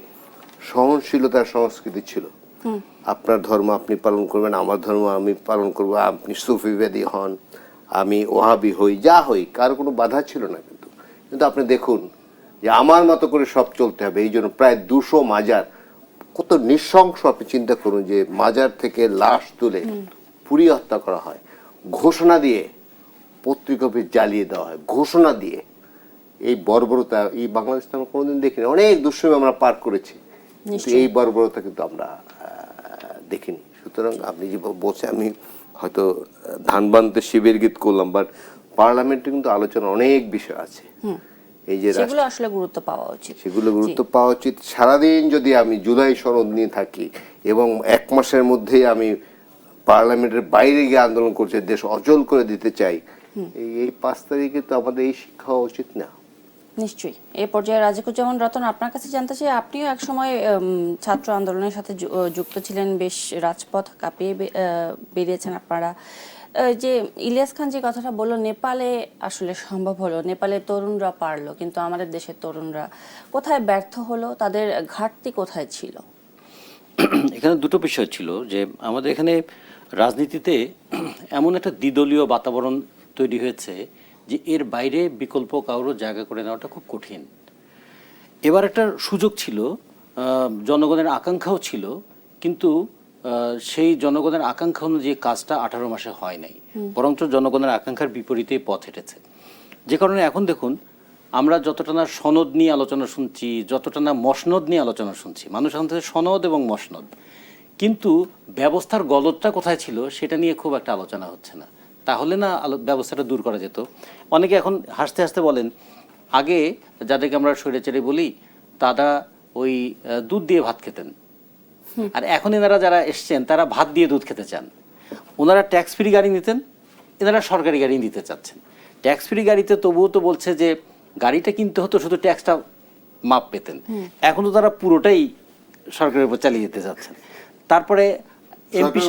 সহনশীলতার সংস্কৃতি ছিল, আপনার ধর্ম আপনি পালন করবেন, আমার ধর্ম আমি পালন করবো, আপনি সুফিবাদী হন, আমি ওহাবি হই, যা হই, কারো কোনো বাধা ছিল না। কিন্তু কিন্তু আপনি দেখুন যে আমার মতো করে সব চলতে হবে, এই জন্য প্রায় 200 মাজার, কত নৃশংস আপনি চিন্তা করুন, যে মাজার থেকে লাশ তুলে পুড়িয়ে হত্যা করা হয়, ঘোষণা দিয়ে পত্রিকা জ্বালিয়ে দেওয়া হয়, ঘোষণা দিয়ে। এই বর্বরতা এই বাংলাদেশে আমরা কোনোদিন দেখিনি। অনেক দুঃসময় আমরা পার করেছি, কিন্তু এই বর্বরতা কিন্তু আমরা দেখিনি। সুতরাং আপনি যে বলছেন, আমি হয়তো ধান বানতে শিবের গীত করলাম, বাট পার্লামেন্টে কিন্তু আলোচনা অনেক বিষয় আছে, এই যে সেগুলো আসলে গুরুত্ব পাওয়া উচিত, সেগুলো গুরুত্ব পাওয়া উচিত। সারাদিন যদি আমি জুলাই সনদ নিয়ে থাকি এবং 1 মাসের মধ্যেই আমি পার্লামেন্টের বাইরে গিয়ে আন্দোলন করছে, দেশ অচল করে দিতে চাই, এই 5 তারিখে তো আমাদের এই শিক্ষা হওয়া উচিত না। নিশ্চয়ই। এই পর্যায়ে রাজিকুজ্জামান রতন, আপনার কাছে জানতে চাই, আপনিও এক সময় ছাত্র আন্দোলনের সাথে যুক্ত ছিলেন, বেশ রাজপথ কাঁপিয়ে বেরিয়েছেন আপনারা। যে ইলিয়াস খান যে কথাটা বললো, নেপালে আসলে সম্ভব হলো, নেপালে তরুণরা পারলো, কিন্তু আমাদের দেশের তরুণরা কোথায় ব্যর্থ হলো, তাদের ঘাটতি কোথায় ছিল? এখানে দুটো বিষয় ছিল, যে আমাদের এখানে রাজনীতিতে এমন একটা দ্বিদলীয় বাতাবরণ তৈরি হয়েছে যে এর বাইরে বিকল্প কারোর জায়গা করে নেওয়াটা খুব কঠিন। এবার একটা সুযোগ ছিল, জনগণের আকাঙ্ক্ষাও ছিল, কিন্তু সেই জনগণের আকাঙ্ক্ষা অনুযায়ী কাজটা 18 মাসে হয় নাই, বরঞ্চ জনগণের আকাঙ্ক্ষার বিপরীতেই পথ হেঁটেছে। যে কারণে এখন দেখুন, আমরা যতটা না সনদ নিয়ে আলোচনা শুনছি, যতটা না মসনদ নিয়ে আলোচনা শুনছি, মানুষ এখন থেকে সনদ এবং মসনদ, কিন্তু ব্যবস্থার গলদটা কোথায় ছিল সেটা নিয়ে খুব একটা আলোচনা হচ্ছে না। তাহলে না ব্যবস্থাটা দূর করা যেত। অনেকে এখন হাসতে হাসতে বলেন, আগে যাদেরকে আমরা স্বৈরাচারী বলি তারা ওই দুধ দিয়ে ভাত খেতেন, আর এখন এনারা যারা এসছেন তারা ভাত দিয়ে দুধ খেতে চান। ওনারা ট্যাক্স ফ্রি গাড়ি নিতেন, এনারা সরকারি গাড়ি নিতে চাচ্ছেন। ট্যাক্স ফ্রি গাড়িতে তবুও তো বলছে যে গাড়িটা কিনতে হতো, শুধু ট্যাক্সটা মাপ পেতেন, এখন তো তারা পুরোটাই সরকারের উপর চালিয়ে যেতে চাচ্ছেন। তারপরে এমপি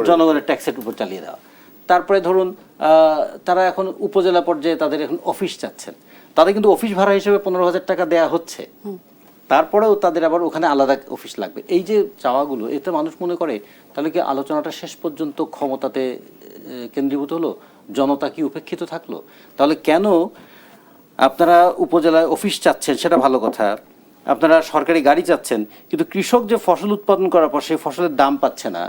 জনগণের ট্যাক্সের উপর চালিয়ে দেওয়া। তারপরে ধরুন তারা এখন উপজেলা পর্যায়ে তাদের এখন অফিস চাচ্ছেন, তাদের কিন্তু অফিস ভাড়া হিসেবে 15,000 টাকা দেয়া হচ্ছে, তারপরেও তাদের আবার ওখানে আলাদা অফিস লাগবে। এই যে চাওয়াগুলো, এতে মানুষ মনে করে তাহলে কি আলোচনাটা শেষ পর্যন্ত ক্ষমতাতে কেন্দ্রীভূত হলো, জনতা কি উপেক্ষিত থাকলো? তাহলে কেন আপনারা উপজেলায় অফিস চাচ্ছেন সেটা ভালো কথা, আপনারা সরকারি গাড়ি চাচ্ছেন, কিন্তু কৃষক যে ফসল উৎপাদন করার পর সেই ফসলের দাম পাচ্ছে না,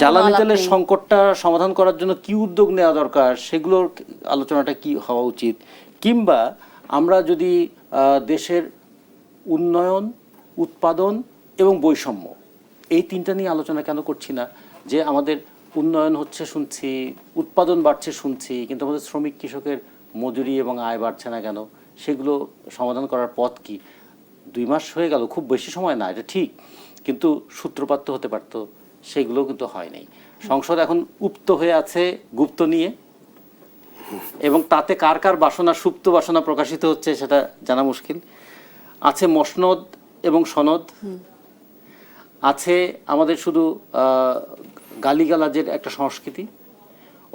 জ্বালানি তেলের সংকটটা সমাধান করার জন্য কি উদ্যোগ নেওয়া দরকার সেগুলোর আলোচনাটা কি হওয়া উচিত। কিংবা আমরা যদি দেশের উন্নয়ন, উৎপাদন এবং বৈষম্য, এই তিনটা নিয়ে আলোচনা কেন করছি না? যে আমাদের উন্নয়ন হচ্ছে শুনছি, উৎপাদন বাড়ছে শুনছি, কিন্তু আমাদের শ্রমিক কৃষকের মজুরি এবং আয় বাড়ছে না কেন? সেগুলো সমাধান করার পথ কি? 2 মাস হয়ে গেল, খুব বেশি সময় না, এটা ঠিক, কিন্তু সূত্রপাত তো হতে পারতো, সেগুলো কিন্তু হয় নাই। সংসদ এখন উপ্ত হয়ে আছে গুপ্ত নিয়ে, এবং তাতে কার কার বাসনা, সুপ্ত বাসনা প্রকাশিত হচ্ছে সেটা জানা মুশকিল। আছে মসনদ এবং সনদ, আছে আমাদের শুধু গালিগালাজের একটা সংস্কৃতি।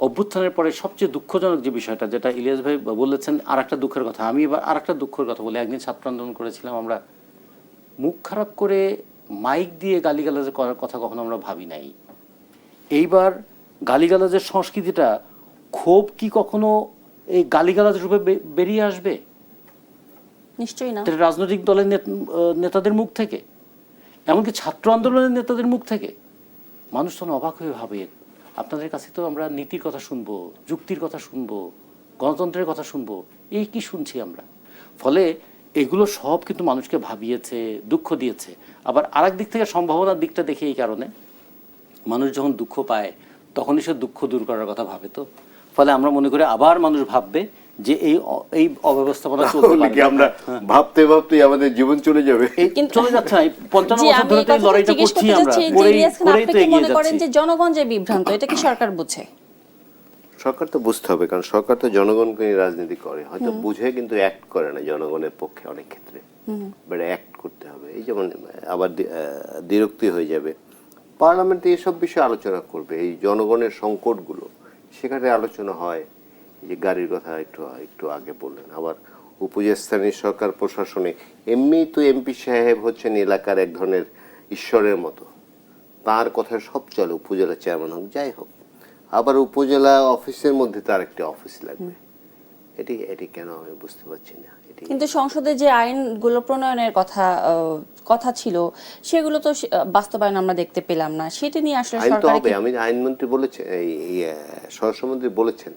অভ্যুত্থানের পরে সবচেয়ে দুঃখজনক যে বিষয়টা, যেটা ইলিয়াস ভাই বলেছেন, আর একটা দুঃখের কথা, আমি এবার আর একটা দুঃখের কথা বলি। একদিন ছাত্র আন্দোলন করেছিলাম আমরা, মুখ খারাপ করে মাইক দিয়ে গালিগালাজ করার কথা কখনো আমরা ভাবি নাই। এইবার গালিগালাজের সংস্কৃতিটা, ক্ষোভ কি কখনো এই গালিগালাজ রূপে বেরিয়ে আসবে নিশ্চয়ই না। এটা রাজনৈতিক দলের নেতাদের মুখ থেকে, এমনকি ছাত্র আন্দোলনের নেতাদের মুখ থেকে। মানুষ তখন অবাক হয়ে ভাবে, আপনাদের কাছে তো আমরা নীতির কথা শুনবো, যুক্তির কথা শুনবো, গণতন্ত্রের কথা শুনবো, এই কি শুনছি আমরা? ফলে এগুলো সব কিন্তু মানুষকে ভাবিয়েছে, দুঃখ দিয়েছে। আবার আরেক দিক থেকে সম্ভাবনার দিকটা দেখে এই কারণে মানুষ যখন দুঃখ পায় তখনই সে দুঃখ দূর করার কথা ভাবে। তো ফলে আমরা মনে করি আবার মানুষ ভাববে যে এই অব্যবস্থাপনা চলতে তাহলে কি পারে। আমরা ভাবতে ভাবতেই আমাদের জীবন চলে যাবে? এই চলে যাচ্ছে না, 55 জি, বছর আমি ধরে এই তো এই কথাটা লড়াইটা জিজ্ঞেস করছি করতে আমরা, চাচ্ছি যে করেই ইলিয়াস খান, করেই আপনি তো কি এগিয়ে মনে করেন যাচ্ছি। যে জনগণ যে বিভ্রান্ত, এটা কি সরকার বুঝে? সরকার তো বুঝতে হবে, কারণ সরকার তো জনগণকে নিয়ে রাজনীতি করে, হয়তো বুঝে কিন্তু অ্যাক্ট করে না জনগণের পক্ষে অনেক ক্ষেত্রে। বাট অ্যাক্ট করতে হবে। এই যেমন আবার দ্বিরুক্তি হয়ে যাবে, পার্লামেন্টে এসব বিষয়ে আলোচনা করবে, এই জনগণের সংকটগুলো সেখানে আলোচনা হয়। এই যে গাড়ির কথা একটু আগে বললেন, আবার উপস্থানীয় সরকার প্রশাসনে এমনি তো এমপি সাহেব হচ্ছেন এলাকার এক ধরনের ঈশ্বরের মতো, তার কথা সব চলে, উপজেলা চেয়ারম্যান হোক যাই হোক। আবার উপজেলা অফিসের মধ্যে তার একটা অফিস লাগবে, এটি কেন আমি বুঝতে পারছি না। কিন্তু সংসদে যে আইনগুলো প্রণয়নের কথা ছিল, সেগুলো তো বাস্তবায়ন আমরা দেখতে পেলাম না। সেটা নিয়ে আসলে আইন তো সরকার হবে, আমি আইনমন্ত্রী বলেছেন, এই স্বরাষ্ট্রমন্ত্রী বলেছেন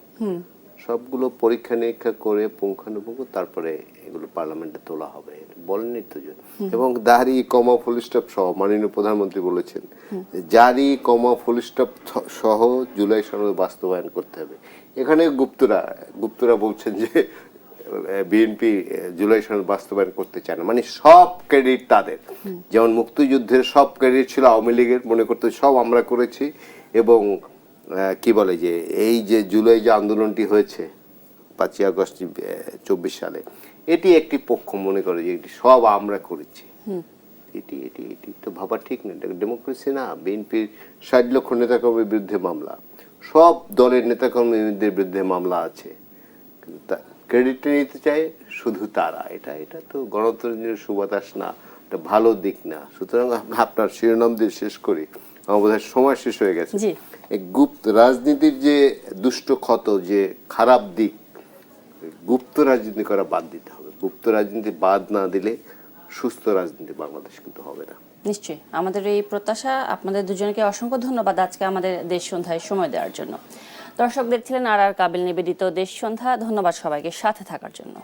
সবগুলো পরীক্ষা নিরীক্ষা করে পুঙ্খানুপুঙ্খ তারপরে এগুলো পার্লামেন্টে তোলা হবে, বলেননি তো। এবং দাড়ি কমা ফুল স্টপ সহ মাননীয় প্রধানমন্ত্রী বলেছেন জারি কমা ফুল স্টপ সহ জুলাই সনদ বাস্তবায়ন করতে হবে। এখানে গুপ্তরা বলছেন যে বিএনপি জুলাই সনদ বাস্তবায়ন করতে চায় না, মানে সব ক্রেডিট তাদের। যেমন মুক্তিযুদ্ধের সব ক্রেডিট ছিল আওয়ামী লীগের, মনে করতে সব আমরা করেছি। এবং কি বলে যে এই যে জুলাই যে আন্দোলনটি হয়েছে 5ই আগস্ট 24 সালে, এটি একটি পক্ষ মনে করে যে এটি সব আমরা করেছি। এটি এটি এটি তো ভাবা ঠিক না, ডেমোক্রেসি না। বিএনপির 60 লক্ষ নেতাকর্মীর বিরুদ্ধে মামলা, সব দলের নেতাকর্মীদের বিরুদ্ধে মামলা আছে, কিন্তু ক্রেডিটটা নিতে চায় শুধু তারা। এটা তো গণতন্ত্রের সুবাতাস না, এটা ভালো দিক না। সুতরাং আপনার শিরোনাম দিয়ে শেষ করি, আমার বোধহয় সময় শেষ হয়ে গেছে। এই গুপ্ত রাজনীতির যে দুষ্ট ক্ষত, যে খারাপ দিক, গুপ্ত রাজনীতি করা বাদ দিতে হবে। গুপ্ত রাজনীতি বাদ না দিলে সুস্থ রাজনীতি বাংলাদেশ কিন্তু হবে না। নিশ্চয়ই আমাদের এই প্রত্যাশা। আপনাদের দুজনকে অসংখ্য ধন্যবাদ আজকে আমাদের দেশ সন্ধ্যায় সময় দেওয়ার জন্য। দর্শক দেখছিলেন আর কাবিল নিবেদিত দেশ সন্ধ্যা। ধন্যবাদ সবাইকে সাথে থাকার জন্য।